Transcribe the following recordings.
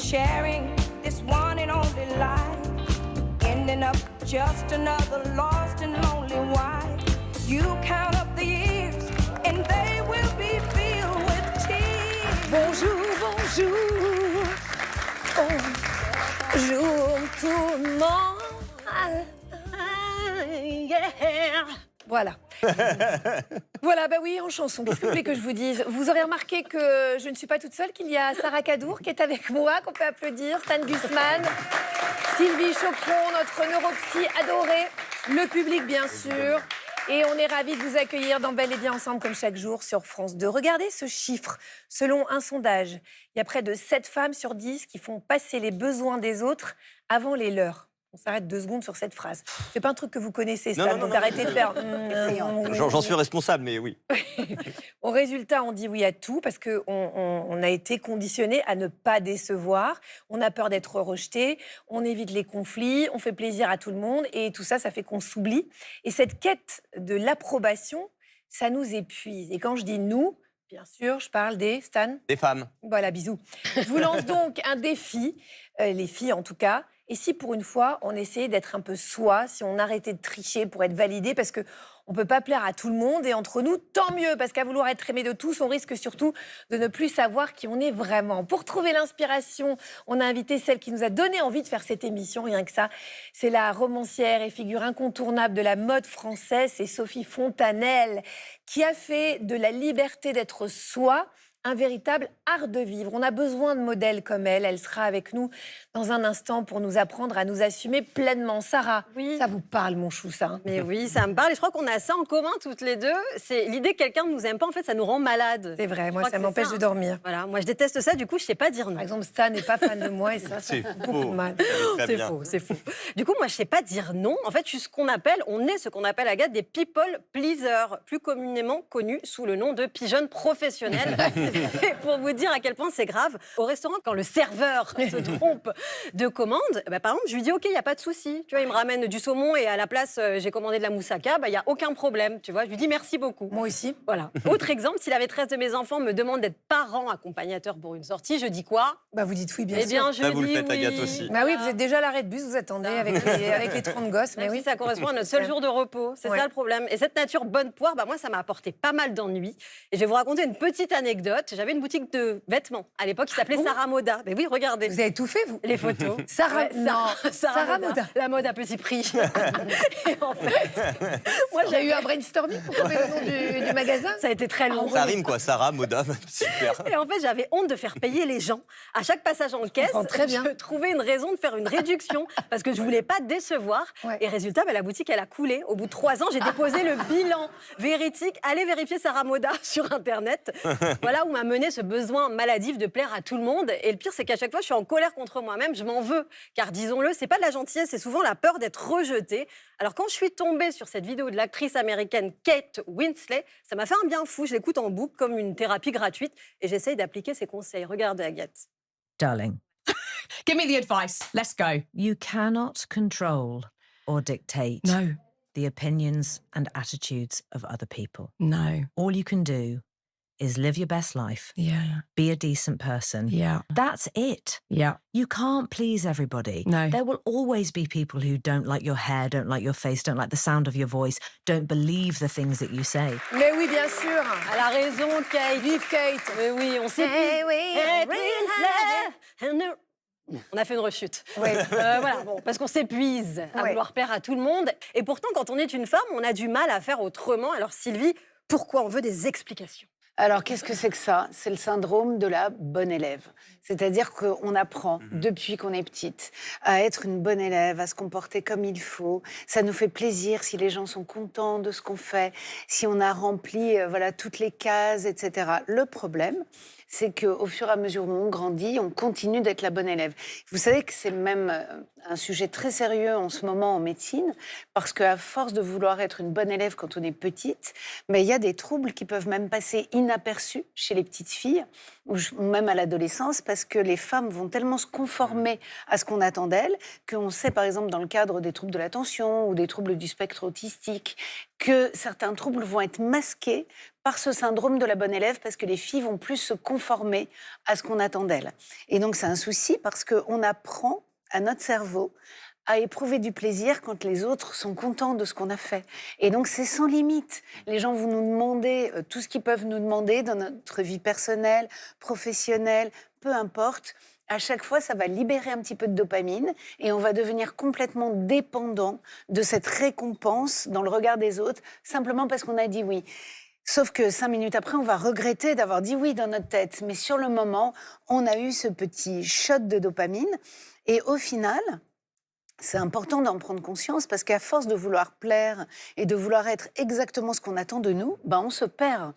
sharing this one and only life, ending up just another lost and lonely wife. You count up the years and they will be filled with tears. Bonjour, bonjour, bonjour tout le monde. Yeah. Voilà. Voilà, bah oui, en chanson. Qu'est-ce que vous voulez que je vous dise? Vous aurez remarqué que je ne suis pas toute seule, qu'il y a Sarah Cadour qui est avec moi, qu'on peut applaudir, Stan Gusman, Sylvie Chocron, notre neuropsy adorée, le public bien sûr. Et on est ravis de vous accueillir dans Bel et Bien Ensemble comme chaque jour sur France 2. Regardez ce chiffre. Selon un sondage, il y a près de 7 femmes sur 10 qui font passer les besoins des autres avant les leurs. On s'arrête 2 secondes sur cette phrase. C'est pas un truc que vous connaissez, Stan, donc arrêtez de faire... J'en suis responsable, mais oui. Au résultat, on dit oui à tout parce qu'on a été conditionné à ne pas décevoir. On a peur d'être rejeté, on évite les conflits, on fait plaisir à tout le monde et tout ça, ça fait qu'on s'oublie. Et cette quête de l'approbation, ça nous épuise. Et quand je dis nous, bien sûr, je parle des Stan. Des femmes. Voilà, bisous. Je vous lance donc un défi, les filles en tout cas. Et si pour une fois, on essayait d'être un peu soi, si on arrêtait de tricher pour être validé, parce qu'on ne peut pas plaire à tout le monde, et entre nous, tant mieux, parce qu'à vouloir être aimé de tous, on risque surtout de ne plus savoir qui on est vraiment. Pour trouver l'inspiration, on a invité celle qui nous a donné envie de faire cette émission, rien que ça. C'est la romancière et figure incontournable de la mode française, c'est Sophie Fontanelle, qui a fait de la liberté d'être soi un véritable art de vivre. On a besoin de modèles comme elle. Elle sera avec nous dans un instant pour nous apprendre à nous assumer pleinement. Sarah, oui. Ça vous parle, mon chou, ça? Mais oui, ça me parle. Et je crois qu'on a ça en commun toutes les deux. C'est l'idée que quelqu'un ne nous aime pas, en fait, ça nous rend malade. C'est vrai, moi, ça m'empêche de dormir. Voilà, moi, je déteste ça, du coup, je ne sais pas dire non. Par exemple, Stan n'est pas fan de moi et ça fait beaucoup de mal. C'est faux, c'est faux. Du coup, moi, je ne sais pas dire non. En fait, je suis on est ce qu'on appelle, Agathe, des people pleasers, plus communément connus sous le nom de pigeonnes professionnelles. Et pour vous dire à quel point c'est grave, au restaurant, quand le serveur se trompe de commande, bah, par exemple, je lui dis « Ok, il n'y a pas de souci. » Tu vois, il me ramène du saumon et à la place, j'ai commandé de la moussaka, bah, il n'y a aucun problème. Tu vois, je lui dis « Merci beaucoup. » Moi aussi. Voilà. Autre exemple, si la maîtresse de mes enfants me demande d'être parent accompagnateur pour une sortie, je dis quoi? Bah, vous dites oui, bien sûr. Eh bien, je vous le dis faites, oui. Agathe, aussi. Bah oui, vous êtes déjà à l'arrêt de bus, vous attendez avec les 30 gosses. Mais oui, ça correspond à notre seul jour de repos. C'est ça le problème. Et cette nature bonne poire, bah, moi, ça m'a apporté pas mal d'ennuis. Et je vais vous raconter une petite anecdote. J'avais une boutique de vêtements à l'époque qui s'appelait Sarah Moda. Mais oui, regardez. Vous avez tout fait, vous? Les photos. Sarah Moda. La mode à petit prix. Et en fait, moi, j'ai eu un brainstorming pour trouver le nom du magasin. Ça a été très long. Ça rime quoi, Sarah, Moda, super. Et en fait, j'avais honte de faire payer les gens. À chaque passage en caisse, je trouvais une raison de faire une réduction parce que je voulais pas décevoir. Ouais. Et résultat, bah, la boutique, elle a coulé. Au bout de 3 ans, j'ai déposé le bilan véridique. Allez vérifier Sarah Moda sur Internet. Voilà où m'a mené ce besoin maladif de plaire à tout le monde. Et le pire, c'est qu'à chaque fois, je suis en colère contre moi-même. Je m'en veux. Car disons-le, c'est pas de la gentillesse, c'est souvent la peur d'être rejetée. Alors quand je suis tombée sur cette vidéo de l'actrice américaine Kate Winslet, ça m'a fait un bien fou. Je l'écoute en boucle comme une thérapie gratuite et j'essaye d'appliquer ses conseils. Regardez, Agathe. Darling, Give me the advice. Let's go. you cannot control or dictate No, the opinions and attitudes of other people. no. All you can do is live your best life, Yeah, be a decent person. yeah, That's it. yeah. You can't please everybody. No. There will always be people who don't like your hair, don't like your face, don't like the sound of your voice, don't believe the things that you say. Mais oui, bien sûr. Elle a raison, Kate. Vive Kate. Mais oui, on sait. Hey, oui, On a fait une rechute. Oui. Voilà, bon, parce qu'on s'épuise à Ouais. vouloir plaire à tout le monde. Et pourtant, quand on est une femme, on a du mal à faire autrement. Alors Sylvie, pourquoi on veut des explications? Alors, qu'est-ce que c'est que ça? C'est le syndrome de la bonne élève. C'est-à-dire qu'on apprend, depuis qu'on est petite, à être une bonne élève, à se comporter comme il faut. Ça nous fait plaisir si les gens sont contents de ce qu'on fait, si on a rempli voilà, toutes les cases, etc. Le problème, c'est qu'au fur et à mesure où on grandit, on continue d'être la bonne élève. Vous savez que c'est même un sujet très sérieux en ce moment en médecine, parce qu'à force de vouloir être une bonne élève quand on est petite, mais il y a des troubles qui peuvent même passer inaperçus chez les petites filles, ou même à l'adolescence, parce que les femmes vont tellement se conformer à ce qu'on attend d'elles, qu'on sait par exemple dans le cadre des troubles de l'attention ou des troubles du spectre autistique, que certains troubles vont être masqués par ce syndrome de la bonne élève, parce que les filles vont plus se conformer à ce qu'on attend d'elles. Et donc c'est un souci parce qu'on apprend à notre cerveau à éprouver du plaisir quand les autres sont contents de ce qu'on a fait. Et donc, c'est sans limite. Les gens vont nous demander tout ce qu'ils peuvent nous demander dans notre vie personnelle, professionnelle, peu importe. À chaque fois, ça va libérer un petit peu de dopamine et on va devenir complètement dépendant de cette récompense dans le regard des autres, simplement parce qu'on a dit oui. Sauf que 5 minutes après, on va regretter d'avoir dit oui dans notre tête. Mais sur le moment, on a eu ce petit shot de dopamine. Et au final, c'est important d'en prendre conscience parce qu'à force de vouloir plaire et de vouloir être exactement ce qu'on attend de nous, on se perd.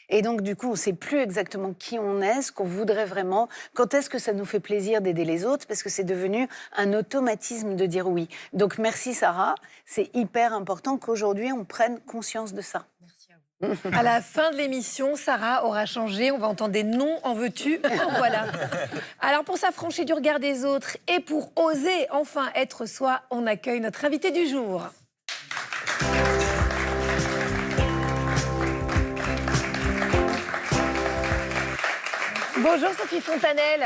Et donc, du coup, on ne sait plus exactement qui on est, ce qu'on voudrait vraiment, quand est-ce que ça nous fait plaisir d'aider les autres, parce que c'est devenu un automatisme de dire oui. Donc, merci Sarah, c'est hyper important qu'aujourd'hui, on prenne conscience de ça. À la fin de l'émission, Sarah aura changé. On va entendre des noms, en veux-tu, en voilà. Alors, pour s'affranchir du regard des autres et pour oser enfin être soi, on accueille notre invité du jour. Bonjour Sophie Fontanelle.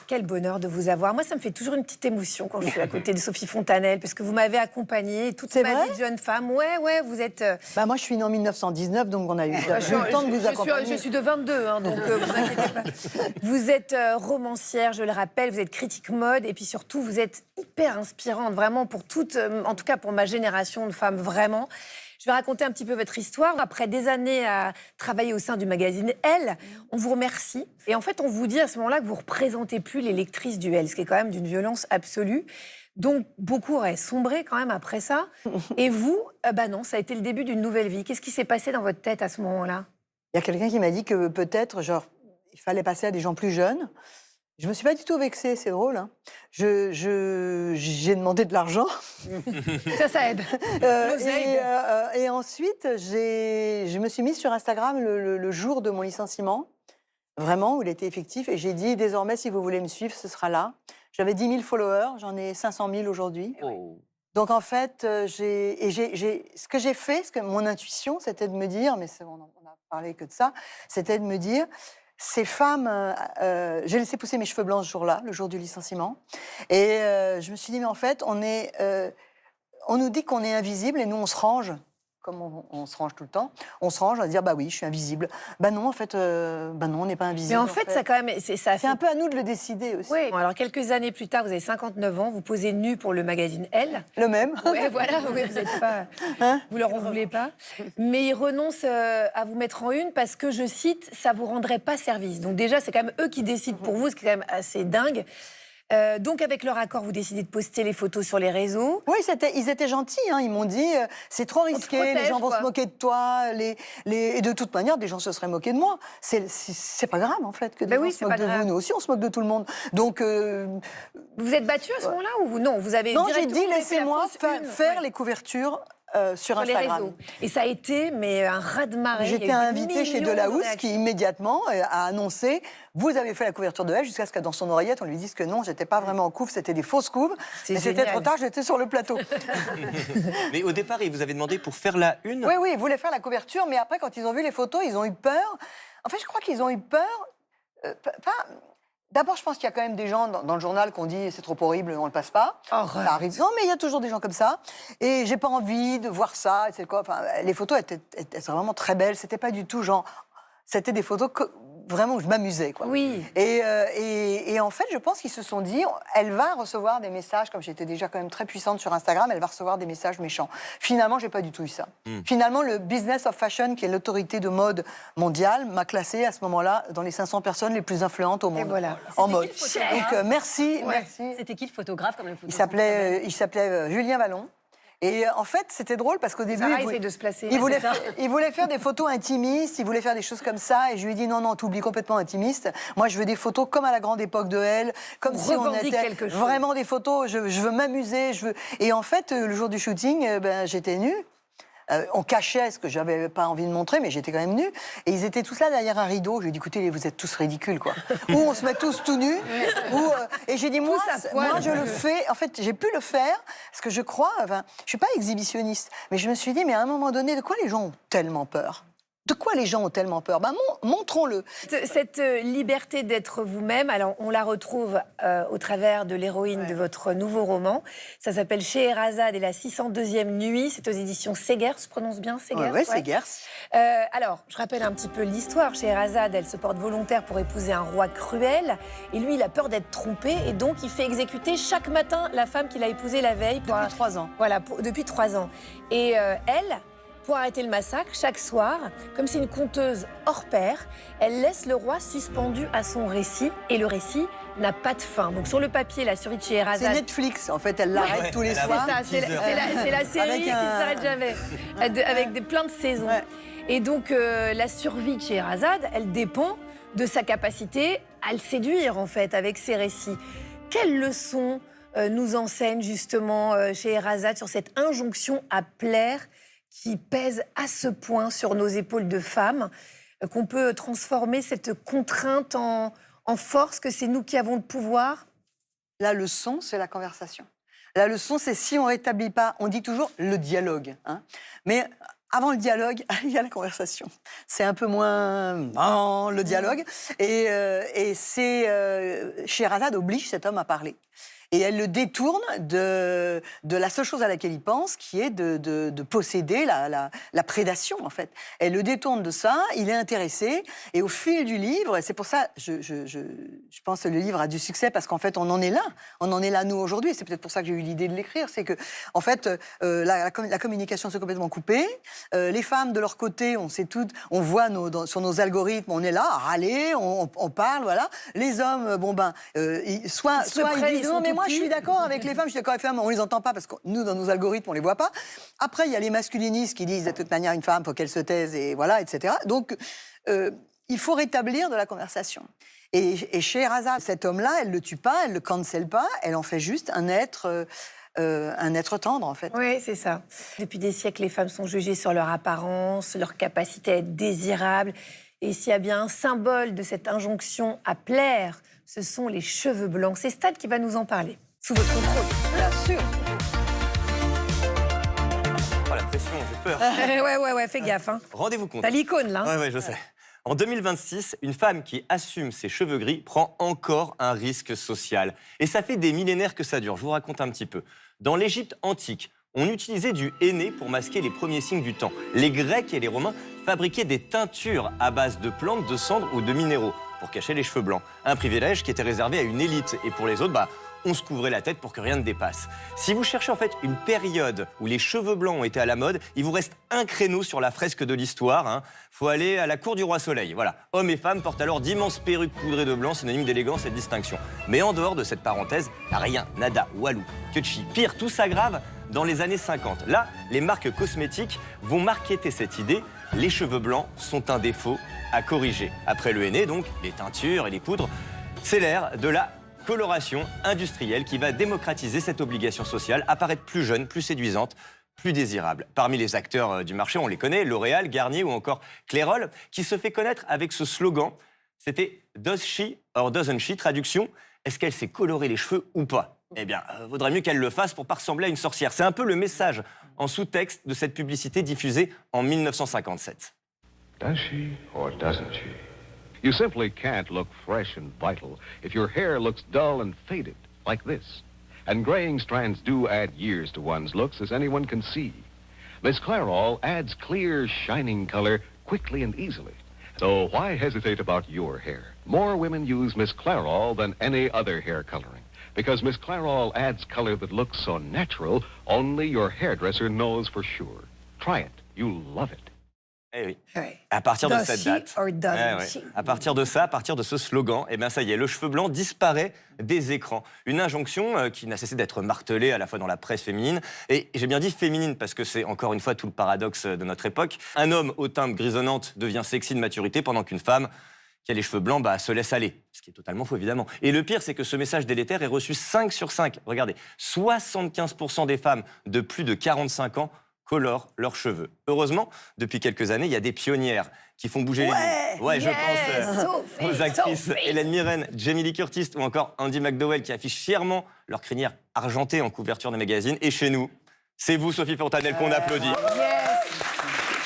Quel bonheur de vous avoir. Moi, ça me fait toujours une petite émotion quand je suis à côté de Sophie Fontanelle, parce que vous m'avez accompagnée toute ma vie de jeune femme. Ouais, vous êtes... moi, je suis née en 1919, donc on a eu le temps de vous accompagner. Je suis de 22, donc vous inquiétez pas. Vous êtes romancière, je le rappelle, vous êtes critique mode, et puis surtout, vous êtes hyper inspirante, vraiment, pour toute, en tout cas pour ma génération de femmes, vraiment. Je vais raconter un petit peu votre histoire. Après des années à travailler au sein du magazine Elle, on vous remercie. Et en fait, on vous dit à ce moment-là que vous ne représentez plus les lectrices du Elle, ce qui est quand même d'une violence absolue. Donc, beaucoup auraient sombré quand même après ça. Et vous, non, ça a été le début d'une nouvelle vie. Qu'est-ce qui s'est passé dans votre tête à ce moment-là? Il y a quelqu'un qui m'a dit que peut-être, il fallait passer à des gens plus jeunes. Je me suis pas du tout vexée, c'est drôle. Hein. J'ai demandé de l'argent. Ça aide. Et ensuite, je me suis mise sur Instagram le jour de mon licenciement, vraiment, où il était effectif, et j'ai dit, désormais, si vous voulez me suivre, ce sera là. J'avais 10 000 followers, j'en ai 500 000 aujourd'hui. Oh. Donc en fait, ce que j'ai fait, mon intuition, c'était de me dire, mais on a parlé que de ça, c'était de me dire... Ces femmes, j'ai laissé pousser mes cheveux blancs ce jour-là, le jour du licenciement. Et je me suis dit, mais en fait, on nous dit qu'on est invisible et nous, on se range, comme on se range tout le temps. On se range à dire, bah oui, je suis invisible. Bah non, en fait, non, on n'est pas invisible. Mais en fait, ça quand même... C'est un peu à nous de le décider aussi. Oui, bon, alors quelques années plus tard, vous avez 59 ans, vous posez nu pour le magazine Elle. Le même. Oui, voilà, vous n'êtes pas... Vous leur en voulez pas. Mais ils renoncent à vous mettre en une parce que, je cite, ça vous rendrait pas service. Donc déjà, c'est quand même eux qui décident pour vous, ce qui est quand même assez dingue. Donc, avec leur accord, vous décidez de poster les photos sur les réseaux. Oui, ils étaient gentils. Hein. Ils m'ont dit, c'est trop risqué, les gens vont se moquer de toi. Et de toute manière, des gens se seraient moqués de moi. C'est pas grave, en fait, que des gens se moquent de vous. Nous aussi, on se moque de tout le monde. Donc, vous êtes battu à ce moment-là ou non? Vous avez Non, j'ai dit, laissez-moi faire les couvertures sur Instagram. Les réseaux. Et ça a été un raz-de-marée. J'étais invitée chez Delahousse qui immédiatement a annoncé « Vous avez fait la couverture de Elle » jusqu'à ce que dans son oreillette, on lui dise que non, j'étais pas vraiment en couve, c'était des fausses couves. Mais c'était trop tard, j'étais sur le plateau. Mais au départ, ils vous avaient demandé pour faire la une? Oui, ils voulaient faire la couverture, mais après, quand ils ont vu les photos, ils ont eu peur. En fait, je crois qu'ils ont eu peur... D'abord, je pense qu'il y a quand même des gens dans le journal qui ont dit c'est trop horrible, on le passe pas. Ça arrive. Non, mais il y a toujours des gens comme ça. Et j'ai pas envie de voir ça. C'est quoi. Enfin, les photos étaient vraiment très belles. C'était pas du tout genre. C'était des photos vraiment où je m'amusais, quoi. Oui. Et en fait, je pense qu'ils se sont dit, elle va recevoir des messages, comme j'étais déjà quand même très puissante sur Instagram, elle va recevoir des messages méchants. Finalement, j'ai pas du tout eu ça. Finalement, le Business of Fashion, qui est l'autorité de mode mondiale, m'a classée à ce moment-là dans les 500 personnes les plus influentes au monde. Et voilà. En mode. Donc, merci. C'était qui le photographe comme Il s'appelait Julien Vallon. Et en fait, c'était drôle parce qu'au début, il voulait faire des photos intimistes, il voulait faire des choses comme ça. Et je lui ai dit non, t'oublies complètement intimiste. Moi, je veux des photos comme à la grande époque de Elle, comme si on était vraiment des photos. Je veux m'amuser. Et en fait, le jour du shooting, j'étais nue. On cachait ce que j'avais pas envie de montrer, mais j'étais quand même nue. Et ils étaient tous là derrière un rideau. Je lui ai dit, écoutez, vous êtes tous ridicules, quoi. Ou on se met tous tout nus. Et j'ai dit, moi, je le fais. En fait, j'ai pu le faire parce que je crois. Enfin, je suis pas exhibitionniste, mais je me suis dit, mais à un moment donné, de quoi les gens ont tellement peur? De quoi les gens ont tellement peur? Montrons-le. Cette liberté d'être vous-même, alors on la retrouve au travers de l'héroïne de votre nouveau roman. Ça s'appelle Scheherazade et la 602e nuit. C'est aux éditions Segers, je prononce bien Segers? Oui, Segers. Alors, je rappelle un petit peu l'histoire. Scheherazade, elle se porte volontaire pour épouser un roi cruel. Et lui, il a peur d'être trompé. Et donc, il fait exécuter chaque matin la femme qu'il a épousée la veille. Depuis 3 ans. Voilà, depuis 3 ans. Et elle... Pour arrêter le massacre, chaque soir, comme c'est une conteuse hors pair, elle laisse le roi suspendu à son récit et le récit n'a pas de fin. Donc sur le papier, la série de Scheherazade... C'est Netflix, en fait, elle l'arrête tous les soirs. C'est ça, c'est la série qui ne s'arrête jamais, avec plein de saisons. Ouais. Et donc la survie de Scheherazade, elle dépend de sa capacité à le séduire, en fait, avec ses récits. Quelles leçons nous enseigne justement Scheherazade sur cette injonction à plaire qui pèse à ce point sur nos épaules de femmes, qu'on peut transformer cette contrainte en force, que c'est nous qui avons le pouvoir? La leçon, c'est la conversation. La leçon, c'est si on ne rétablit pas, on dit toujours le dialogue. Hein. Mais avant le dialogue, il y a la conversation. C'est un peu moins le dialogue. Et Scheherazade oblige cet homme à parler. Et elle le détourne de la seule chose à laquelle il pense, qui est de posséder la prédation, en fait. Elle le détourne de ça, il est intéressé, et au fil du livre, et c'est pour ça, je pense que le livre a du succès, parce qu'en fait, on en est là, nous, aujourd'hui, et c'est peut-être pour ça que j'ai eu l'idée de l'écrire, c'est que, en fait, la communication s'est complètement coupée, les femmes, de leur côté, on sait toutes, on voit sur nos algorithmes, on est là, à râler, on parle, voilà. Les hommes, soit ils disent, non, mais moi, je suis d'accord avec les femmes, je suis d'accord avec les femmes, on les entend pas parce que nous, dans nos algorithmes, on les voit pas. Après, il y a les masculinistes qui disent de toute manière, une femme, faut qu'elle se taise, et voilà, etc. Donc, il faut rétablir de la conversation. Et Scheherazade, cet homme-là, elle le tue pas, elle le cancelle pas, elle en fait juste un être tendre, en fait. Oui, c'est ça. Depuis des siècles, les femmes sont jugées sur leur apparence, leur capacité à être désirables. Et s'il y a bien un symbole de cette injonction à plaire, ce sont les cheveux blancs. C'est Stade qui va nous en parler, sous votre contrôle. Bien sûr. Oh, la pression, j'ai peur. Ouais, fais gaffe. Hein. Rendez-vous compte. T'as l'icône, là. Ouais, je sais. En 2026, une femme qui assume ses cheveux gris prend encore un risque social. Et ça fait des millénaires que ça dure. Je vous raconte un petit peu. Dans l'Égypte antique, on utilisait du henné pour masquer les premiers signes du temps. Les Grecs et les Romains fabriquaient des teintures à base de plantes, de cendres ou de minéraux pour cacher les cheveux blancs. Un privilège qui était réservé à une élite. Et pour les autres, on se couvrait la tête pour que rien ne dépasse. Si vous cherchez en fait une période où les cheveux blancs ont été à la mode, il vous reste un créneau sur la fresque de l'histoire. Faut aller à la cour du roi Soleil. Voilà. Hommes et femmes portent alors d'immenses perruques poudrées de blanc, synonyme d'élégance et de distinction. Mais en dehors de cette parenthèse, rien, nada, walou, que chi. Pire, tout s'aggrave dans les années 50. Là, les marques cosmétiques vont marketer cette idée. Les cheveux blancs sont un défaut à corriger. Après le henné, donc, les teintures et les poudres, c'est l'ère de la coloration industrielle qui va démocratiser cette obligation sociale, apparaître plus jeune, plus séduisante, plus désirable. Parmi les acteurs du marché, on les connaît, L'Oréal, Garnier ou encore Clairol, qui se fait connaître avec ce slogan. C'était « Does she or doesn't she ?» Traduction, est-ce qu'elle s'est coloré les cheveux ou pas? Eh bien, vaudrait mieux qu'elle le fasse pour pas ressembler à une sorcière. C'est un peu le message en sous-texte de cette publicité diffusée en 1957. Does she or doesn't she? You simply can't look fresh and vital if your hair looks dull and faded, like this. And graying strands do add years to one's looks, as anyone can see. Miss Clairol adds clear, shining color quickly and easily. So why hesitate about your hair? More women use Miss Clairol than any other hair coloring. Because Miss Clairol adds color that looks so natural, only your hairdresser knows for sure. Try it. You'll love it. Eh oui. Ouais. À partir de Does cette she date, or doesn't she? à partir de ça, à partir de ce slogan, eh bien ça y est, le cheveu blanc disparaît des écrans. Une injonction qui n'a cessé d'être martelée à la fois dans la presse féminine, et j'ai bien dit féminine parce que c'est encore une fois tout le paradoxe de notre époque. Un homme aux teintes grisonnantes devient sexy de maturité pendant qu'une femme qui a les cheveux blancs se laisse aller. Ce qui est totalement faux, évidemment. Et le pire, c'est que ce message délétère est reçu 5 sur 5. Regardez, 75% des femmes de plus de 45 ans colorent leurs cheveux. Heureusement, depuis quelques années, il y a des pionnières qui font bouger les lignes. Ouais, je pense aux actrices Hélène Mirren, Jamie Lee Curtis ou encore Andy McDowell qui affichent fièrement leur crinière argentée en couverture des magazines. Et chez nous, c'est vous, Sophie Fontanelle, qu'on applaudit.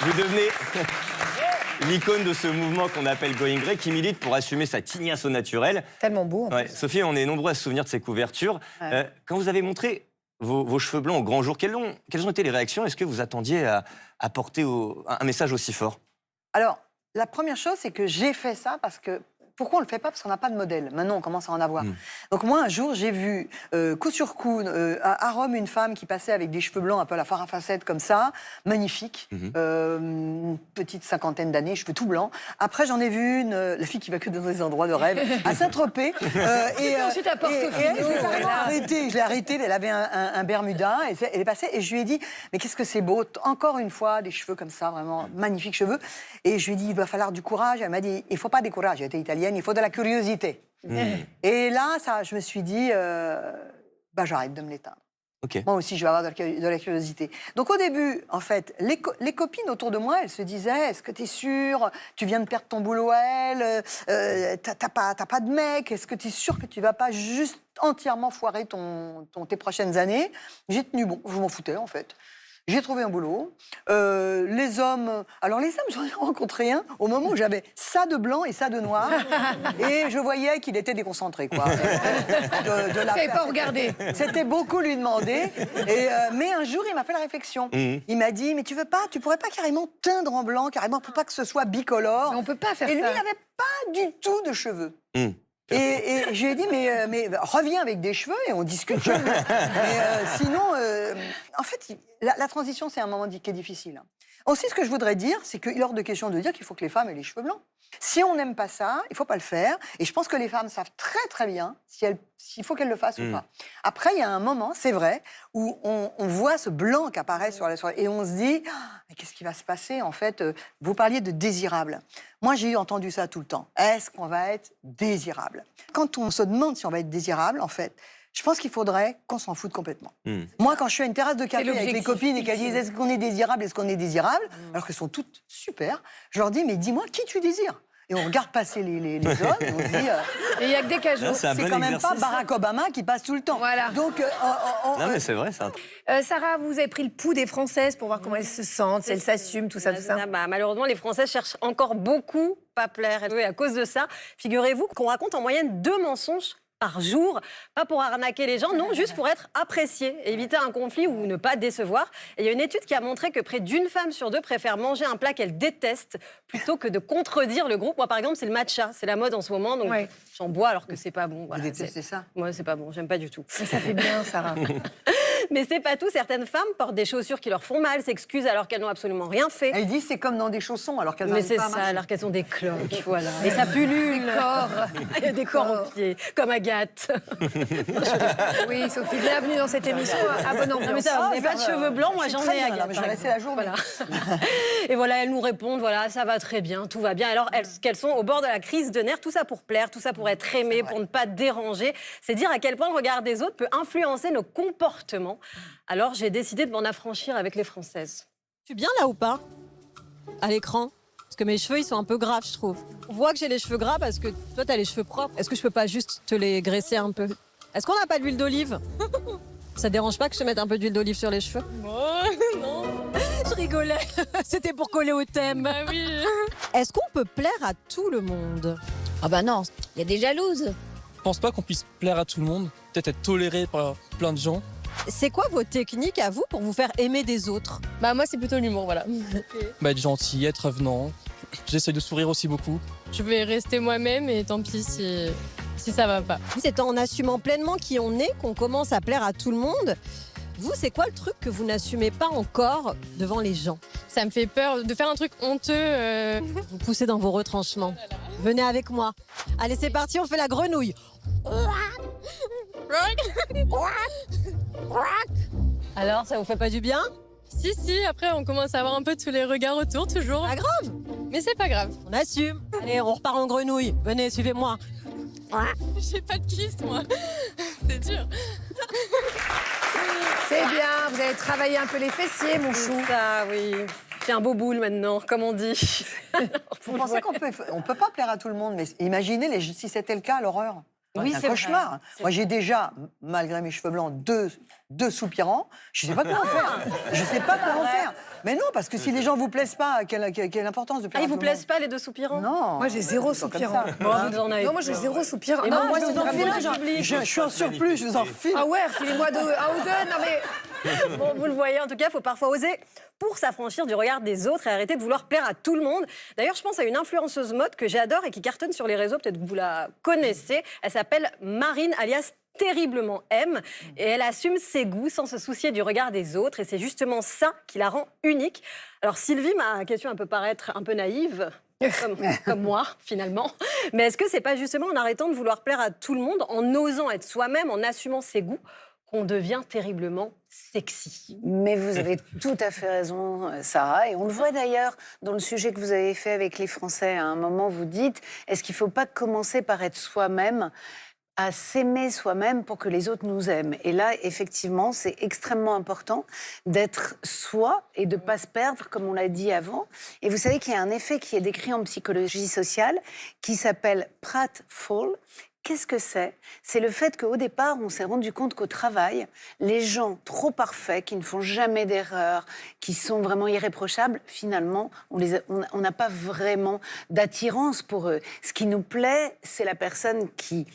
Vous devenez l'icône de ce mouvement qu'on appelle Going Grey, qui milite pour assumer sa tignasse au naturel. Tellement beau. Ouais, Sophie, on est nombreux à se souvenir de ces couvertures. Quand vous avez montré vos cheveux blancs au grand jour, quelles ont été les réactions? Est-ce que vous attendiez à porter un message aussi fort? Alors, la première chose, c'est que j'ai fait ça parce que... Pourquoi on ne le fait pas? Parce qu'on n'a pas de modèle. Maintenant, on commence à en avoir. Donc moi, un jour, j'ai vu coup sur coup à Rome une femme qui passait avec des cheveux blancs un peu à la Farah Fawcett comme ça, magnifique, une petite 50aine d'années, cheveux tout blancs. Après, j'en ai vu une, la fille qui va que dans des endroits de rêve, à Saint-Tropez. Ensuite à Portofino. Je l'ai arrêtée, elle avait un Bermuda, elle est passée et je lui ai dit, mais qu'est-ce que c'est beau, encore une fois, des cheveux comme ça, vraiment magnifiques cheveux. Et je lui ai dit, il va falloir du courage. Elle m'a dit, il ne faut pas des courages, elle était italienne. Il faut de la curiosité. Et là, je me suis dit, j'arrête de me l'éteindre. Okay. Moi aussi, je vais avoir de la curiosité. Donc au début, en fait, les copines autour de moi, elles se disaient, est-ce que tu es sûre? Tu viens de perdre ton boulot à elle, t'as pas de mec, est-ce que tu es sûre que tu vas pas juste entièrement foirer tes prochaines années? J'ai tenu bon, je m'en foutais en fait. J'ai trouvé un boulot. Les hommes, j'en ai rencontré un au moment où j'avais ça de blanc et ça de noir. Et je voyais qu'il était déconcentré, quoi. Fais pas regarder. C'était beaucoup lui demander. Mais un jour, il m'a fait la réflexion. Il m'a dit, mais tu pourrais pas carrément teindre en blanc, carrément, pour pas que ce soit bicolore. Mais on peut pas faire ça. Et lui, il n'avait pas du tout de cheveux. Et je lui ai dit, mais reviens avec des cheveux et on discute cheveux. Mais sinon, en fait, la transition, c'est un moment qui est difficile. Aussi, ce que je voudrais dire, c'est qu'il est hors de question de dire qu'il faut que les femmes aient les cheveux blancs. Si on n'aime pas ça, il ne faut pas le faire. Et je pense que les femmes savent très très bien s'il faut qu'elles le fassent ou pas. Après, il y a un moment, c'est vrai, où on voit ce blanc qui apparaît sur et on se dit, mais qu'est-ce qui va se passer en fait? Vous parliez de désirable. Moi, j'ai entendu ça tout le temps. Est-ce qu'on va être désirable? Quand on se demande si on va être désirable, en fait, je pense qu'il faudrait qu'on s'en foute complètement. Moi, quand je suis à une terrasse de café avec mes copines et qu'elles disent est-ce qu'on est désirable, alors qu'elles sont toutes super, je leur dis mais dis-moi qui tu désires. Et on regarde passer les hommes et on se dit... Et il n'y a que des cajots. C'est quand même pas Barack Obama qui passe tout le temps. Voilà. Donc, non, mais c'est vrai, ça. Sarah, vous avez pris le pouls des Françaises pour voir comment elles se sentent, si elles s'assument, tout ça. Malheureusement, les Françaises cherchent encore beaucoup à plaire. Et à cause de ça, figurez-vous qu'on raconte en moyenne 2 mensonges par jour, pas pour arnaquer les gens, non, juste pour être apprécié, éviter un conflit ou ne pas décevoir. Et il y a une étude qui a montré que près d'1 femme sur 2 préfère manger un plat qu'elle déteste plutôt que de contredire le groupe. Moi, par exemple, c'est le matcha, c'est la mode en ce moment, donc j'en bois alors que c'est pas bon. Voilà, vous détestez ça? Moi, c'est pas bon, j'aime pas du tout. Mais ça fait bien, Sarah. Mais c'est pas tout. Certaines femmes portent des chaussures qui leur font mal, s'excusent alors qu'elles n'ont absolument rien fait. Elles disent c'est comme dans des chaussons alors qu'elles n'arrivent pas à marcher. Mais c'est ça, alors qu'elles ont des cloques, voilà. Et ça pullule. Des corps. Il y a des corps aux pieds, comme Agathe. Oui, Sophie, bienvenue dans cette émission. À bonne ambiance. Non, mais ça, vous n'avez pas de cheveux blancs, moi j'en ai, Agathe. Je vais rester la journée. Voilà. Et voilà, elles nous répondent, voilà, ça va très bien, tout va bien. Alors qu'elles sont au bord de la crise de nerfs, tout ça pour plaire, tout ça pour être aimé, pour ne pas déranger. C'est dire à quel point le regard des autres peut influencer nos comportements. Alors j'ai décidé de m'en affranchir avec les Françaises. Je suis bien là ou pas? À l'écran? Parce que mes cheveux, ils sont un peu graves, je trouve. On voit que j'ai les cheveux gras parce que toi, t'as les cheveux propres. Est-ce que je peux pas juste te les graisser un peu? Est-ce qu'on n'a pas d'huile d'olive? Ça te dérange pas que je te mette un peu d'huile d'olive sur les cheveux? Non. Je rigolais. C'était pour coller au thème. Bah oui. Est-ce qu'on peut plaire à tout le monde? Ah bah non, il y a des jalouses. Je pense pas qu'on puisse plaire à tout le monde. Peut-être être toléré par plein de gens. C'est quoi vos techniques à vous pour vous faire aimer des autres? Bah moi c'est plutôt l'humour, voilà. Bah, être gentil, être avenant. J'essaye de sourire aussi beaucoup. Je vais rester moi-même et tant pis si ça va pas. C'est en assumant pleinement qui on est qu'on commence à plaire à tout le monde. Vous, c'est quoi le truc que vous n'assumez pas encore devant les gens? Ça me fait peur de faire un truc honteux. Vous poussez dans vos retranchements. Venez avec moi. Allez, c'est parti, on fait la grenouille. Alors, ça vous fait pas du bien? Si, après on commence à avoir un peu tous les regards autour, toujours. Pas grave. Mais c'est pas grave. On assume. Allez, on repart en grenouille. Venez, suivez-moi. J'ai pas de kyste, moi. C'est dur. C'est bien, vous avez travaillé un peu les fessiers, mon chou. Ça, oui. J'ai un beau boule maintenant, comme on dit. Vous pensez qu'on peut pas plaire à tout le monde, mais imaginez si c'était le cas, l'horreur. Oui, c'est un cauchemar. Moi, j'ai déjà, malgré mes cheveux blancs, deux soupirants. Je ne sais pas comment faire. Je ne sais pas comment faire. Mais non, parce que si les gens vous plaisent pas, quelle importance de plaire Ah, à ils vous tout le monde? plaisent pas, les deux soupirants? Non. Moi, j'ai zéro soupirant. Bon, vous en avez. Non, moi, j'ai zéro soupirant. Et Non, moi, moi, je c'est vous en vraiment file, le public. Je suis en surplus, je vous en file. Ah ouais, filez-moi de Howden. Non, mais... Bon, vous le voyez, en tout cas, il faut parfois oser pour s'affranchir du regard des autres et arrêter de vouloir plaire à tout le monde. D'ailleurs, je pense à une influenceuse mode que j'adore et qui cartonne sur les réseaux, peut-être que vous la connaissez. Elle s'appelle Marine, alias Terriblement M, et elle assume ses goûts sans se soucier du regard des autres, et c'est justement ça qui la rend unique. Alors Sylvie, ma question peut paraître un peu naïve, comme moi finalement, mais est-ce que c'est pas justement en arrêtant de vouloir plaire à tout le monde, en osant être soi-même, en assumant ses goûts, qu'on devient terriblement sexy? Mais vous avez tout à fait raison, Sarah. Et on le voit d'ailleurs dans le sujet que vous avez fait avec les Français. À un moment, vous dites, est-ce qu'il ne faut pas commencer par être soi-même, à s'aimer soi-même pour que les autres nous aiment? Et là, effectivement, c'est extrêmement important d'être soi et de ne pas se perdre, comme on l'a dit avant. Et vous savez qu'il y a un effet qui est décrit en psychologie sociale qui s'appelle pratfall. Qu'est-ce que c'est? C'est le fait qu'au départ, on s'est rendu compte qu'au travail, les gens trop parfaits, qui ne font jamais d'erreurs, qui sont vraiment irréprochables, finalement, on n'a pas vraiment d'attirance pour eux. Ce qui nous plaît, c'est la personne qui,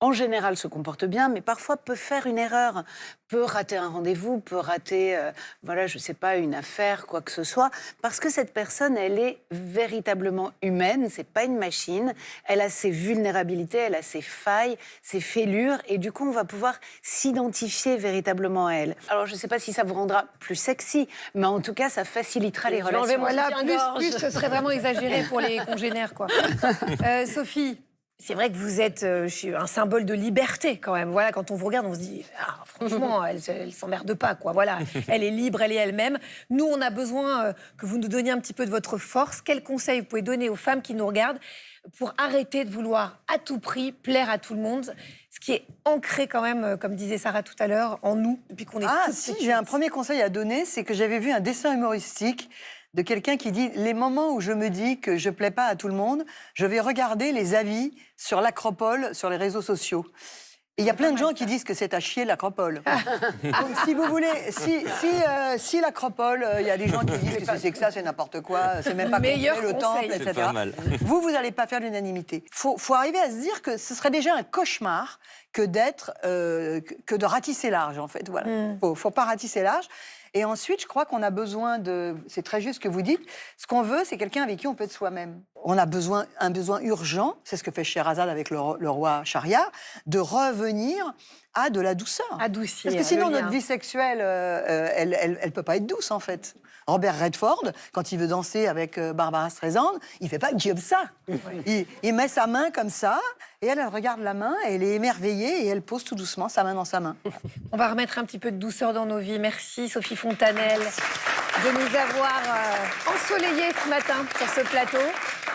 en général, se comporte bien, mais parfois peut faire une erreur, peut rater un rendez-vous, peut rater, je ne sais pas, une affaire, quoi que ce soit, parce que cette personne, elle est véritablement humaine, c'est pas une machine, elle a ses vulnérabilités, elle a ses failles, ses fêlures, et du coup, on va pouvoir s'identifier véritablement à elle. Alors, je ne sais pas si ça vous rendra plus sexy, mais en tout cas, ça facilitera les relations. Voilà, plus, ce serait vraiment exagéré pour les congénères, quoi. Sophie, c'est vrai que vous êtes un symbole de liberté quand même. Voilà, quand on vous regarde, on se dit, franchement, elle s'emmerde pas, quoi. Voilà, elle est libre, elle est elle-même. Nous, on a besoin que vous nous donniez un petit peu de votre force. Quels conseils vous pouvez donner aux femmes qui nous regardent pour arrêter de vouloir à tout prix plaire à tout le monde, ce qui est ancré quand même, comme disait Sarah tout à l'heure, en nous depuis qu'on est tout si, petit. j'ai un premier conseil à donner, c'est que j'avais vu un dessin humoristique de quelqu'un qui dit « Les moments où je me dis que je plais pas à tout le monde, je vais regarder les avis sur l'Acropole, sur les réseaux sociaux. » Et il y a plein de gens qui disent que c'est à chier l'Acropole. Donc si vous voulez, si l'Acropole, il y a des gens qui disent que c'est que ça, c'est n'importe quoi, c'est même pas complet, le temple, etc. Vous n'allez pas faire l'unanimité. Faut arriver à se dire que ce serait déjà un cauchemar que de ratisser large, en fait. Voilà. Faut pas ratisser large. Et ensuite, je crois qu'on a besoin de... C'est très juste ce que vous dites. Ce qu'on veut, c'est quelqu'un avec qui on peut être soi-même. On a un besoin urgent, c'est ce que fait Sherazade avec le roi Shahriar, de revenir à de la douceur. Adoucir. Parce que sinon, notre vie sexuelle, elle peut pas être douce, en fait. Robert Redford, quand il veut danser avec Barbara Streisand, il fait pas comme ça. Il met sa main comme ça, et elle regarde la main, et elle est émerveillée, et elle pose tout doucement sa main dans sa main. On va remettre un petit peu de douceur dans nos vies. Merci Sophie Fontanelle de nous avoir ensoleillés ce matin sur ce plateau.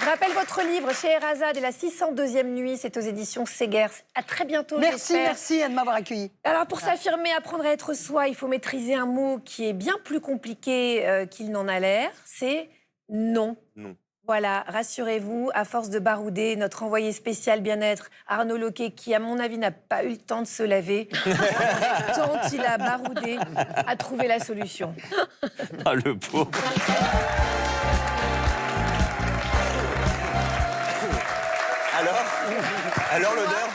Je rappelle votre livre, Sherazade et la 602e nuit, c'est aux éditions Segers. À très bientôt, Merci de m'avoir accueilli. Alors pour s'affirmer, apprendre à être soi, il faut maîtriser un mot qui est bien plus compliqué qu'il n'en a l'air, c'est non. Non. Voilà, rassurez-vous, à force de barouder, notre envoyé spécial bien-être, Arnaud Loquet, qui à mon avis n'a pas eu le temps de se laver, tant il a baroudé, a trouvé la solution. Ah, le pauvre. Alors l'odeur?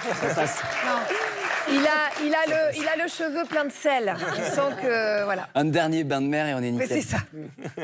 Il a le cheveu plein de sel. Je sens que voilà. Un dernier bain de mer et on est nickel. Mais c'est ça.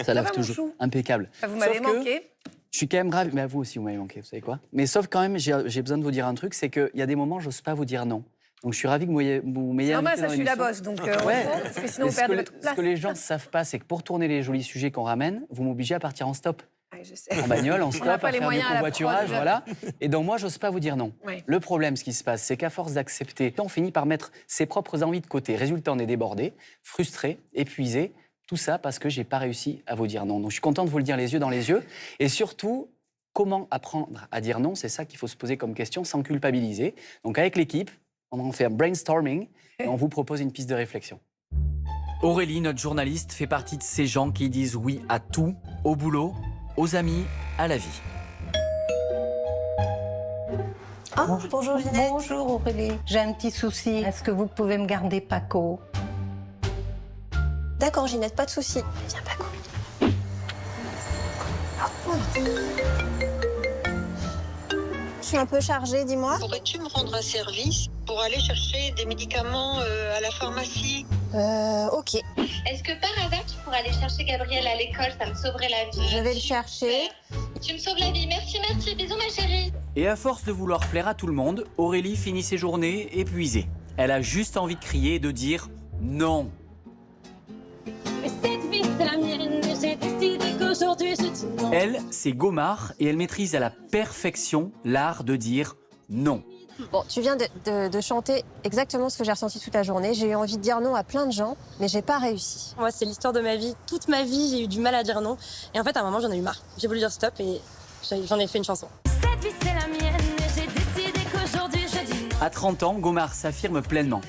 Ça lave toujours. Impeccable. Vous m'avez manqué. Je suis quand même grave, mais vous aussi vous m'avez manqué, vous savez quoi. Mais sauf quand même, j'ai besoin de vous dire un truc, c'est qu'il y a des moments, j'ose pas vous dire non. Donc je suis ravi que vous m'ayez invité. Non, ça, je suis la bosse, donc parce que sinon on perd votre place. Ce que les gens ne savent pas, c'est que pour tourner les jolis sujets qu'on ramène, vous m'obligez à partir en stop. Je sais. En bagnole, en stop, à faire du covoiturage, voilà. Et donc moi, j'ose pas vous dire non. Oui. Le problème, ce qui se passe, c'est qu'à force d'accepter, on finit par mettre ses propres envies de côté. Résultat, on est débordé, frustré, épuisé. Tout ça parce que j'ai pas réussi à vous dire non. Donc je suis content de vous le dire les yeux dans les yeux. Et surtout, comment apprendre à dire non? C'est ça qu'il faut se poser comme question sans culpabiliser. Donc avec l'équipe, on en fait un brainstorming et on vous propose une piste de réflexion. Aurélie, notre journaliste, fait partie de ces gens qui disent oui à tout, au boulot, aux amis, à la vie. Oh, bonjour Ginette. Bonjour Aurélie. J'ai un petit souci. Est-ce que vous pouvez me garder Paco? D'accord Ginette, pas de souci. Viens Paco. Je suis un peu chargée, dis-moi. Pourrais-tu me rendre un service pour aller chercher des médicaments à la pharmacie? Ok. Est-ce que par hasard tu pourrais aller chercher Gabriel à l'école? Ça me sauverait la vie. Je vais le chercher. Tu me sauves la vie. Merci, merci. Bisous ma chérie. Et à force de vouloir plaire à tout le monde, Aurélie finit ses journées épuisée. Elle a juste envie de crier et de dire non. Cette vie c'est la mienne. J'ai décidé qu'aujourd'hui je dis non. Elle, c'est Gomard et elle maîtrise à la perfection l'art de dire non. Bon, tu viens de chanter exactement ce que j'ai ressenti toute la journée. J'ai eu envie de dire non à plein de gens, mais j'ai pas réussi. Moi, c'est l'histoire de ma vie. Toute ma vie, j'ai eu du mal à dire non. Et en fait, à un moment, j'en ai eu marre. J'ai voulu dire stop et j'en ai fait une chanson. Cette vie c'est la mienne. J'ai décidé qu'aujourd'hui je dis non. À 30 ans, Gomard s'affirme pleinement.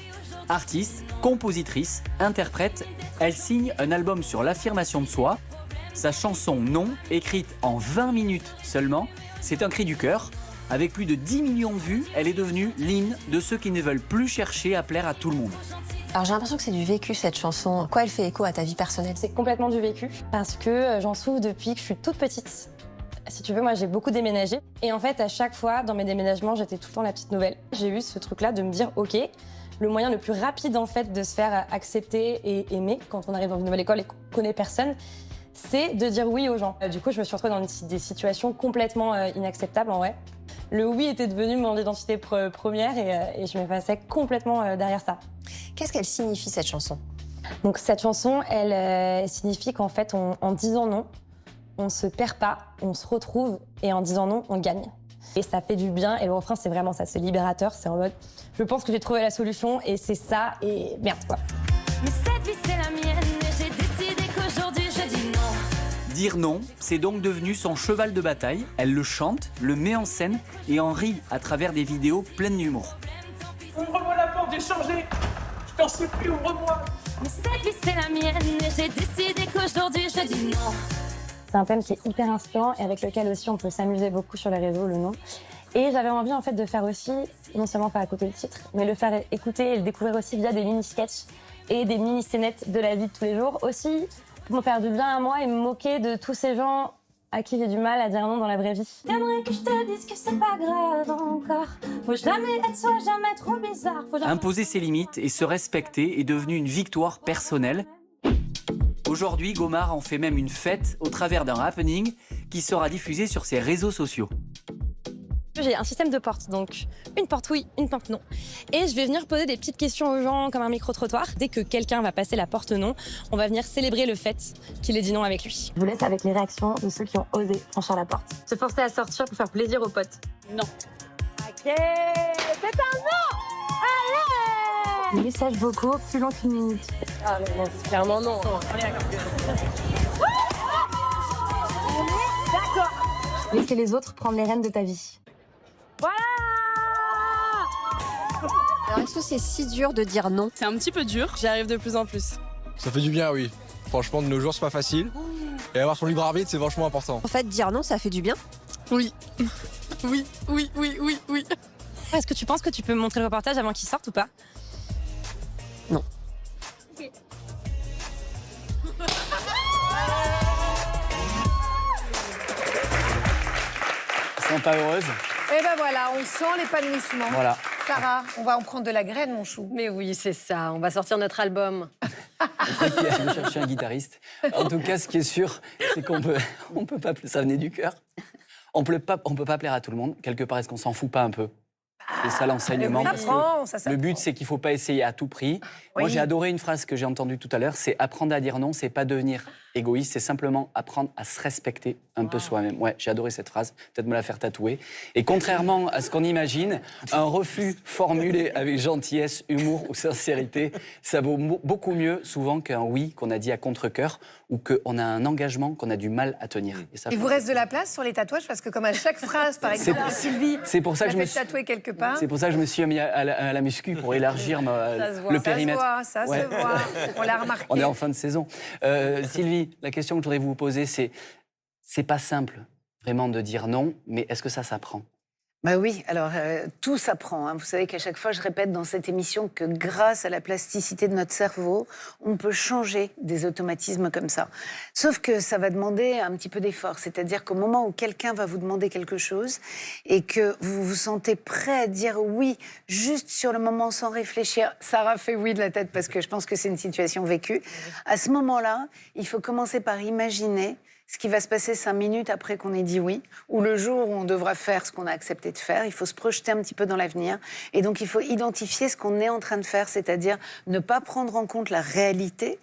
Artiste, compositrice, interprète, elle signe un album sur l'affirmation de soi. Sa chanson Non, écrite en 20 minutes seulement, c'est un cri du cœur. Avec plus de 10 millions de vues, elle est devenue l'hymne de ceux qui ne veulent plus chercher à plaire à tout le monde. Alors j'ai l'impression que c'est du vécu cette chanson. Quoi elle fait écho à ta vie personnelle? C'est complètement du vécu parce que j'en souffre depuis que je suis toute petite. Si tu veux, moi, j'ai beaucoup déménagé. Et en fait, à chaque fois, dans mes déménagements, j'étais tout le temps la petite nouvelle. J'ai eu ce truc-là de me dire, OK, le moyen le plus rapide, en fait, de se faire accepter et aimer quand on arrive dans une nouvelle école et qu'on connaît personne, c'est de dire oui aux gens. Du coup, je me suis retrouvée dans des situations complètement inacceptables, en vrai. Le oui était devenu mon identité première et je me passais complètement derrière ça. Qu'est-ce qu'elle signifie, cette chanson? Donc, cette chanson, elle signifie qu'en fait, en disant non, on se perd pas, on se retrouve et en disant non, on gagne. Et ça fait du bien et le refrain, c'est vraiment ça, c'est libérateur, c'est en mode je pense que j'ai trouvé la solution et c'est ça et merde quoi. Mais cette vie c'est la mienne. J'ai décidé qu'aujourd'hui je dis non. Dire non, c'est donc devenu son cheval de bataille. Elle le chante, le met en scène et en rit à travers des vidéos pleines d'humour. Ouvre-moi la porte, j'ai changé. Je t'en supplie, ouvre-moi. Mais cette vie c'est la mienne. J'ai décidé qu'aujourd'hui je dis non. C'est un thème qui est hyper inspirant et avec lequel aussi on peut s'amuser beaucoup sur les réseaux, le nom. Et j'avais envie en fait de faire aussi, non seulement faire écouter le titre, mais le faire écouter et le découvrir aussi via des mini-sketchs et des mini-scénettes de la vie de tous les jours. Aussi pour me faire du bien à moi et me moquer de tous ces gens à qui j'ai du mal à dire non dans la vraie vie. T'aimerais que je te dise que c'est pas grave encore. Faut jamais être soi, jamais trop bizarre. Imposer ses limites et se respecter est devenu une victoire personnelle. Aujourd'hui, Gomard en fait même une fête au travers d'un happening qui sera diffusé sur ses réseaux sociaux. J'ai un système de portes, donc une porte oui, une porte non. Et je vais venir poser des petites questions aux gens comme un micro-trottoir. Dès que quelqu'un va passer la porte non, on va venir célébrer le fait qu'il ait dit non avec lui. Je vous laisse avec les réactions de ceux qui ont osé franchir la porte. Se forcer à sortir pour faire plaisir aux potes. Non. Ok, c'est un non. Allez. Les messages vocaux plus longs qu'une minute. Ah non, c'est clairement non. On est d'accord. On est d'accord. Laissez les autres prendre les rênes de ta vie. Voilà. Alors est-ce que c'est si dur de dire non? C'est un petit peu dur, j'y arrive de plus en plus. Ça fait du bien, oui. Franchement, de nos jours, c'est pas facile. Et avoir son libre arbitre, c'est vachement important. En fait, dire non, ça fait du bien? Oui. Oui. Est-ce que tu penses que tu peux me montrer le reportage avant qu'il sorte ou pas? Non. Okay. Sympa, heureuse. Et ben voilà, on sent l'épanouissement. Voilà. Sarah, on va en prendre de la graine, mon chou. Mais oui, c'est ça. On va sortir notre album. Je vais chercher un guitariste. En tout cas, ce qui est sûr, c'est qu'on peut pas. Ça venait du cœur. On peut pas plaire à tout le monde. Quelque part, est-ce qu'on s'en fout pas un peu? C'est ça l'enseignement. Le but, c'est qu'il faut pas essayer à tout prix. Oui. Moi, j'ai adoré une phrase que j'ai entendue tout à l'heure. C'est apprendre à dire non. C'est pas devenir égoïste. C'est simplement apprendre à se respecter un peu soi-même. Ouais, j'ai adoré cette phrase. Peut-être me la faire tatouer. Et contrairement à ce qu'on imagine, un refus formulé avec gentillesse, humour ou sincérité, ça vaut beaucoup mieux souvent qu'un oui qu'on a dit à contre-cœur ou qu'on a un engagement qu'on a du mal à tenir. Et ça, il vous reste de la place sur les tatouages parce que comme à chaque phrase, par exemple, Sylvie, c'est pour ça que je me suis tatouée quelque part. C'est pour ça que je me suis mis à la muscu pour élargir le périmètre. Ça se voit. On l'a remarqué. On est en fin de saison. Sylvie, la question que je voudrais vous poser, c'est pas simple vraiment de dire non, mais est-ce que ça s'apprend? Bah oui, alors tout s'apprend. Vous savez qu'à chaque fois, je répète dans cette émission que grâce à la plasticité de notre cerveau, on peut changer des automatismes comme ça. Sauf que ça va demander un petit peu d'effort. C'est-à-dire qu'au moment où quelqu'un va vous demander quelque chose et que vous vous sentez prêt à dire oui, juste sur le moment sans réfléchir, Sarah fait oui de la tête parce que je pense que c'est une situation vécue. À ce moment-là, il faut commencer par imaginer ce qui va se passer 5 minutes après qu'on ait dit oui, ou le jour où on devra faire ce qu'on a accepté de faire. Il faut se projeter un petit peu dans l'avenir. Et donc, il faut identifier ce qu'on est en train de faire, c'est-à-dire ne pas prendre en compte la réalité,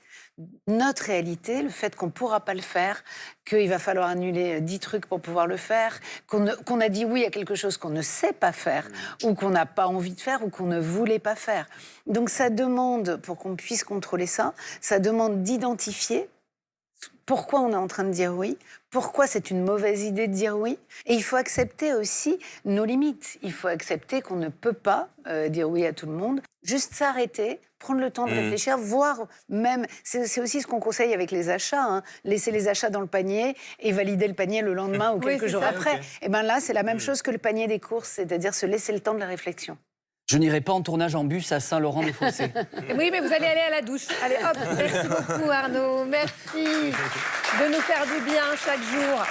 notre réalité, le fait qu'on ne pourra pas le faire, qu'il va falloir annuler 10 trucs pour pouvoir le faire, qu'on a dit oui à quelque chose qu'on ne sait pas faire, ou qu'on n'a pas envie de faire, ou qu'on ne voulait pas faire. Donc, ça demande, pour qu'on puisse contrôler ça demande d'identifier pourquoi on est en train de dire oui, pourquoi c'est une mauvaise idée de dire oui. Et il faut accepter aussi nos limites. Il faut accepter qu'on ne peut pas dire oui à tout le monde. Juste s'arrêter, prendre le temps de réfléchir, voire même, c'est aussi ce qu'on conseille avec les achats, laisser les achats dans le panier et valider le panier le lendemain ou quelques jours après. Okay. Et bien là, c'est la même chose que le panier des courses, c'est-à-dire se laisser le temps de la réflexion. Je n'irai pas en tournage en bus à Saint-Laurent-des-Fossés. Oui, mais vous allez aller à la douche. Allez, hop, merci beaucoup Arnaud. Merci de nous faire du bien chaque jour.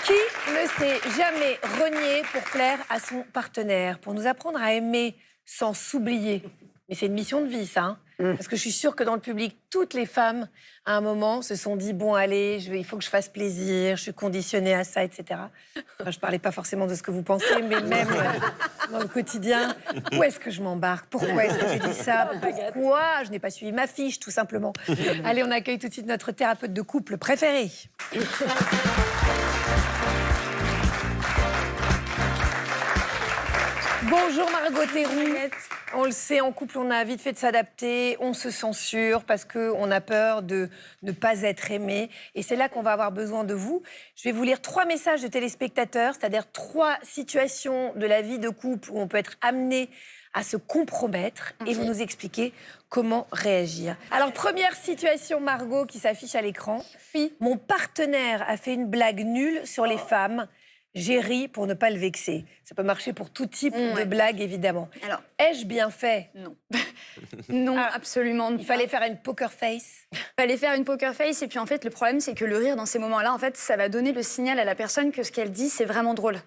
Qui ne s'est jamais renié pour plaire à son partenaire, pour nous apprendre à aimer sans s'oublier? Mais c'est une mission de vie, ça. Hein, parce que je suis sûre que dans le public, toutes les femmes, à un moment, se sont dit « Bon, allez, il faut que je fasse plaisir, je suis conditionnée à ça, etc. » Enfin, je ne parlais pas forcément de ce que vous pensez, mais même dans le quotidien, où est-ce que je m'embarque? Pourquoi est-ce que j'ai dit ça? Pourquoi je n'ai pas suivi ma fiche, tout simplement? Allez, on accueille tout de suite notre thérapeute de couple préféré. Bonjour Margot Théroux. On le sait, en couple, on a vite fait de s'adapter, on se censure parce qu'on a peur de ne pas être aimé. Et c'est là qu'on va avoir besoin de vous. Je vais vous lire 3 messages de téléspectateurs, c'est-à-dire 3 situations de la vie de couple où on peut être amené à se compromettre et vous nous expliquez comment réagir. Alors, première situation, Margot, qui s'affiche à l'écran. Oui. Mon partenaire a fait une blague nulle sur les femmes. J'ai ri pour ne pas le vexer. Ça peut marcher pour tout type de blague, évidemment. Alors, ai-je bien fait? Non. Non, absolument pas. Il fallait faire une poker face. Il fallait faire une poker face. Et puis, en fait, le problème, c'est que le rire, dans ces moments-là, en fait, ça va donner le signal à la personne que ce qu'elle dit, c'est vraiment drôle.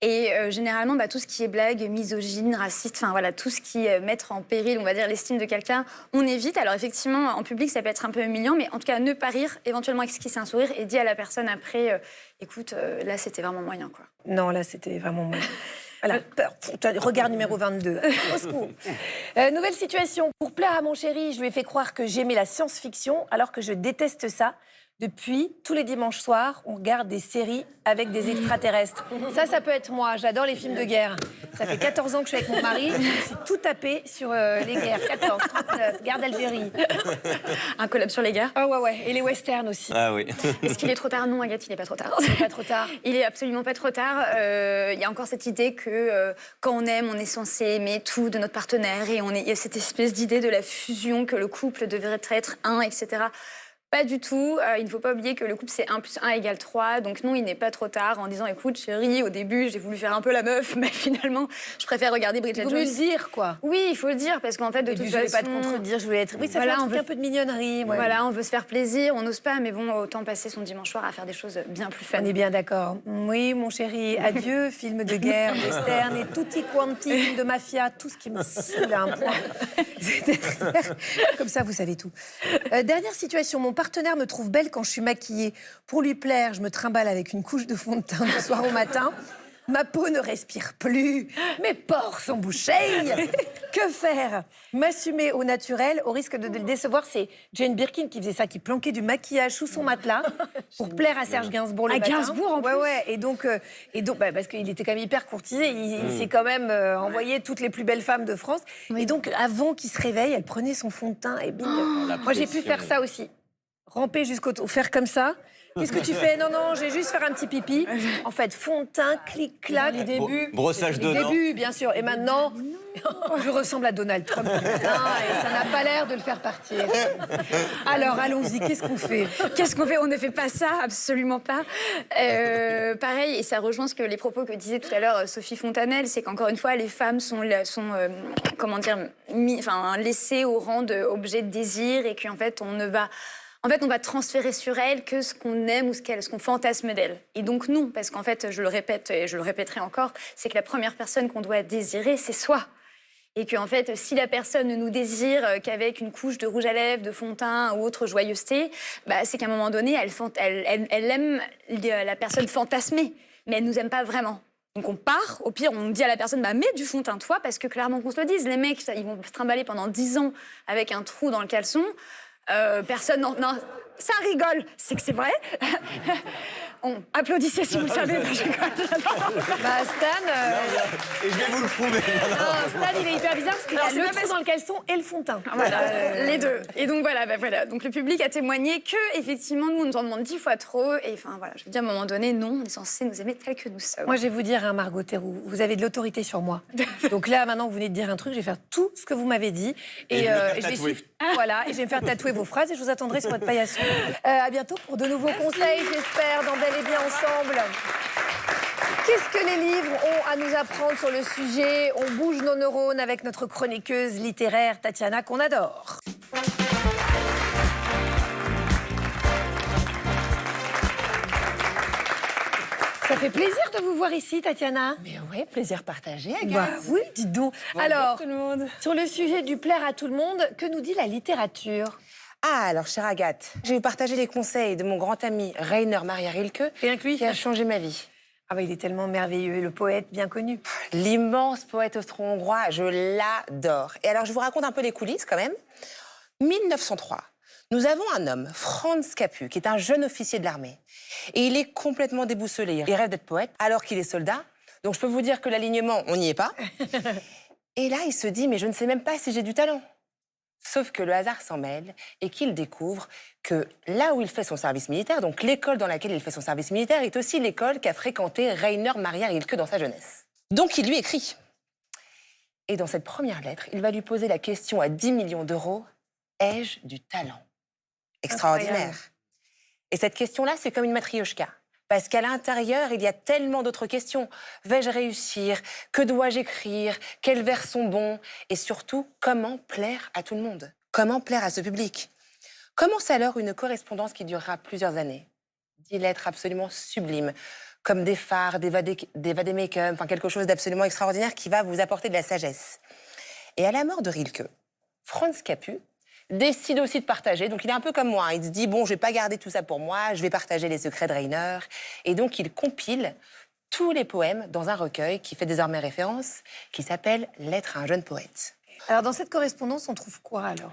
Et généralement, tout ce qui est blague, misogyne, raciste, enfin voilà, tout ce qui mettre en péril, on va dire, l'estime de quelqu'un, on évite. Alors effectivement, en public, ça peut être un peu humiliant, mais en tout cas, ne pas rire, éventuellement esquisser un sourire et dire à la personne après, écoute, là, c'était vraiment moyen, quoi. Non, là, c'était vraiment moyen. Voilà, peur. Regard numéro 22. Au secours. Nouvelle situation. Pour plaire à mon chéri, je lui ai fait croire que j'aimais la science-fiction, alors que je déteste ça. Depuis, tous les dimanches soirs, on regarde des séries avec des extraterrestres. Ça peut être moi. J'adore les films de guerre. Ça fait 14 ans que je suis avec mon mari. Je me suis tout tapé sur les guerres. 14, 39, guerre d'Algérie. Un collab sur les guerres. Ah ouais. Et les westerns aussi. Ah oui. Est-ce qu'il est trop tard? Non, Agathe, il n'est pas trop tard. Il n'est pas trop tard. Il est absolument pas trop tard. Il y a encore cette idée que quand on aime, on est censé aimer tout de notre partenaire. Et il y a cette espèce d'idée de la fusion, que le couple devrait être un, etc. Pas du tout. Il ne faut pas oublier que le couple, c'est 1 + 1 = 3. Donc non, il n'est pas trop tard en disant, écoute, chérie, au début, j'ai voulu faire un peu la meuf, mais finalement, je préfère regarder Bridget Jones. Il faut mieux le dire, quoi. Oui, il faut le dire, parce qu'en fait, de toute façon... Je ne vais pas te contredire, je voulais être... Oui, ça fait un peu de mignonnerie. Ouais. Voilà, on veut se faire plaisir, on n'ose pas, mais bon, autant passer son dimanche soir à faire des choses bien plus fun. On est bien d'accord. Oui, mon chéri, adieu, film de guerre, western et tutti quanti, film de mafia, tout ce qui me saoule à un point. Comme ça, vous savez tout. Dernière situation, mon partenaire me trouve belle quand je suis maquillée. Pour lui plaire, je me trimballe avec une couche de fond de teint du soir au matin. Ma peau ne respire plus, mes pores sont bouchés. Que faire? M'assumer au naturel, au risque de le décevoir. C'est Jane Birkin qui faisait ça, qui planquait du maquillage sous son matelas pour plaire à Serge Gainsbourg le matin. Gainsbourg en plus. Ouais. Et donc parce qu'il était quand même hyper courtisé, il s'est quand même envoyé toutes les plus belles femmes de France. Oui. Et donc, avant qu'il se réveille, elle prenait son fond de teint et bing. Moi, j'ai pu faire ça aussi. Ramper jusqu'au faire comme ça. Qu'est-ce que tu fais? Non, non, je vais juste faire un petit pipi. En fait, fond de teint, clic-clac, les débuts. Brossage de Les dents. débuts, bien sûr. Et maintenant, je ressemble à Donald Trump. Et ça n'a pas l'air de le faire partir. Alors, allons-y, qu'est-ce qu'on fait? Qu'est-ce qu'on fait? On ne fait pas ça, absolument pas. Pareil, et ça rejoint les propos que disait tout à l'heure Sophie Fontanelle, c'est qu'encore une fois, les femmes sont comment dire, laissées au rang d'objets de désir et qu'en fait, on va transférer sur elles que ce qu'on aime ou ce qu'on fantasme d'elles. Et donc non, parce qu'en fait, je le répète et je le répéterai encore, c'est que la première personne qu'on doit désirer, c'est soi. Et qu'en fait, si la personne ne nous désire qu'avec une couche de rouge à lèvres, de fond de teint ou autre joyeuseté, c'est qu'à un moment donné, elle aime la personne fantasmée, mais elle ne nous aime pas vraiment. Donc on part, au pire, on dit à la personne, mets du fond de teint toi, parce que clairement qu'on se le dise, les mecs, ils vont se trimballer pendant 10 ans avec un trou dans le caleçon. Personne non, ça rigole, c'est que c'est vrai. Applaudissez si vous le savez. Stan... Et je vais vous le prouver. Stan, il est hyper bizarre parce qu'il a le trou dans le caleçon et le fond de teint. Voilà, les deux. Et donc voilà. Donc le public a témoigné que, effectivement, nous, on nous en demande 10 fois trop. Et enfin, voilà, je veux dire, à un moment donné, non, on est censé nous aimer tel que nous sommes. Moi, je vais vous dire, Margot Théroux, vous avez de l'autorité sur moi. Donc là, maintenant, vous venez de dire un truc, je vais faire tout ce que vous m'avez dit. Et je vais suivre. Voilà, et je vais me faire tatouer vos phrases et je vous attendrai sur votre paillasson. À bientôt pour de nouveaux conseils, j'espère, dans Bel et Bien Ensemble. Qu'est-ce que les livres ont à nous apprendre sur le sujet? On bouge nos neurones avec notre chroniqueuse littéraire Tatiana, qu'on adore. Ça fait plaisir de vous voir ici, Tatiana. Mais oui, plaisir partagé, Agathe. Bah oui, dites donc. Bonjour Alors, tout le monde. Sur le sujet du plaire à tout le monde, que nous dit la littérature? Alors, chère Agathe, je vais partager les conseils de mon grand ami Rainer Maria Rilke, qui a changé ma vie. Ah bah, il est tellement merveilleux, le poète bien connu. L'immense poète austro-hongrois, je l'adore. Et alors, je vous raconte un peu les coulisses quand même. 1903, nous avons un homme, Franz Capu, qui est un jeune officier de l'armée. Et il est complètement déboussolé. Il rêve d'être poète alors qu'il est soldat. Donc je peux vous dire que l'alignement, on n'y est pas. Et là, il se dit, mais je ne sais même pas si j'ai du talent. Sauf que le hasard s'en mêle et qu'il découvre que là où il fait son service militaire, donc l'école dans laquelle il fait son service militaire, est aussi l'école qu'a fréquenté Rainer Maria Rilke dans sa jeunesse. Donc il lui écrit. Et dans cette première lettre, il va lui poser la question à 10 millions d'euros, ai-je du talent? Extraordinaire. Incroyable. Et cette question-là, c'est comme une matrioshka. Parce qu'à l'intérieur, il y a tellement d'autres questions. Vais-je réussir? Que dois-je écrire? Quels vers sont bons? Et surtout, comment plaire à tout le monde? Comment plaire à ce public? Commence alors une correspondance qui durera plusieurs années. 10 lettres absolument sublimes, comme des phares, des vademecum, enfin quelque chose d'absolument extraordinaire qui va vous apporter de la sagesse. Et à la mort de Rilke, Franz Capu décide aussi de partager. Donc il est un peu comme moi. Il se dit, bon, je vais pas garder tout ça pour moi, je vais partager les secrets de Rainer. Et donc il compile tous les poèmes dans un recueil qui fait désormais référence, qui s'appelle Lettre à un jeune poète. Alors dans cette correspondance, on trouve quoi alors?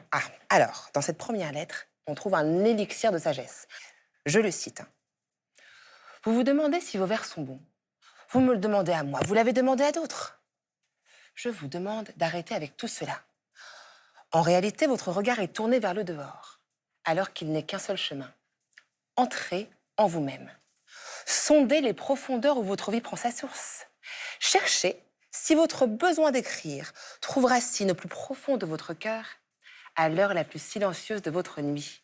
Alors, dans cette première lettre, on trouve un élixir de sagesse. Je le cite. Vous vous demandez si vos vers sont bons. Vous me le demandez à moi, vous l'avez demandé à d'autres. Je vous demande d'arrêter avec tout cela. En réalité, votre regard est tourné vers le dehors, alors qu'il n'est qu'un seul chemin. Entrez en vous-même. Sondez les profondeurs où votre vie prend sa source. Cherchez si votre besoin d'écrire trouve racine au plus profond de votre cœur, à l'heure la plus silencieuse de votre nuit,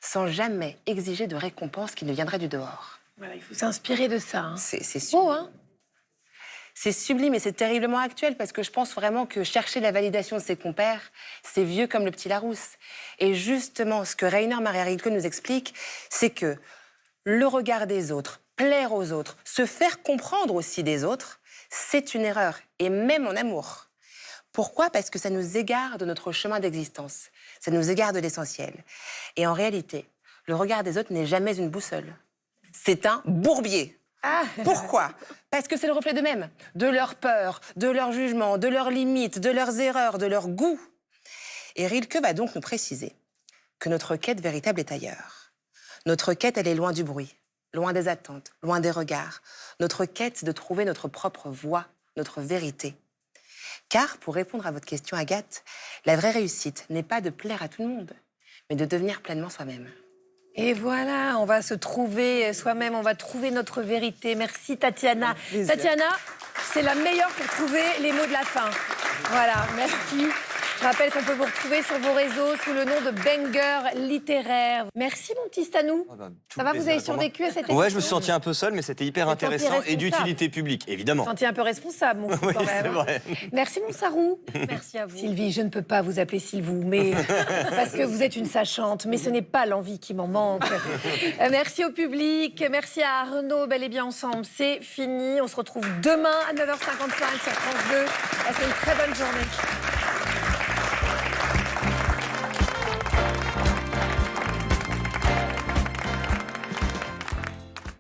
sans jamais exiger de récompense qui ne viendrait du dehors. Voilà, il faut s'inspirer de ça. Hein. C'est beau, hein? C'est sublime et c'est terriblement actuel parce que je pense vraiment que chercher la validation de ses compères, c'est vieux comme le petit Larousse. Et justement, ce que Rainer Maria Rilke nous explique, c'est que le regard des autres, plaire aux autres, se faire comprendre aussi des autres, c'est une erreur, et même en amour. Pourquoi? Parce que ça nous égare de notre chemin d'existence, ça nous égare de l'essentiel. Et en réalité, le regard des autres n'est jamais une boussole, c'est un bourbier. Pourquoi? Parce que c'est le reflet d'eux-mêmes, de leur peur, de leur jugement, de leurs limites, de leurs erreurs, de leur goût. Et Rilke va donc nous préciser que notre quête véritable est ailleurs. Notre quête, elle est loin du bruit, loin des attentes, loin des regards. Notre quête, c'est de trouver notre propre voix, notre vérité. Car, pour répondre à votre question, Agathe, la vraie réussite n'est pas de plaire à tout le monde, mais de devenir pleinement soi-même. Et voilà, on va se trouver soi-même, on va trouver notre vérité. Merci Tatiana. Tatiana, c'est la meilleure pour trouver les mots de la fin. Voilà, merci. Je rappelle qu'on peut vous retrouver sur vos réseaux sous le nom de Banger Littéraire. Merci mon petit Stanou. Ça va, vous avez survécu à cette émission? Ouais, je me suis senti un peu seul, mais c'était hyper intéressant et d'utilité publique, évidemment. Senti un peu responsable, mon fou, Oui, quand même. c'est vrai. Merci mon Sarou. Merci à vous. Sylvie, je ne peux pas vous appeler Sylvou, mais parce que vous êtes une sachante, mais ce n'est pas l'envie qui m'en manque. Merci au public, merci à Arnaud, bel et bien ensemble. C'est fini, on se retrouve demain à 9h55 sur France 2. Passez une très bonne journée.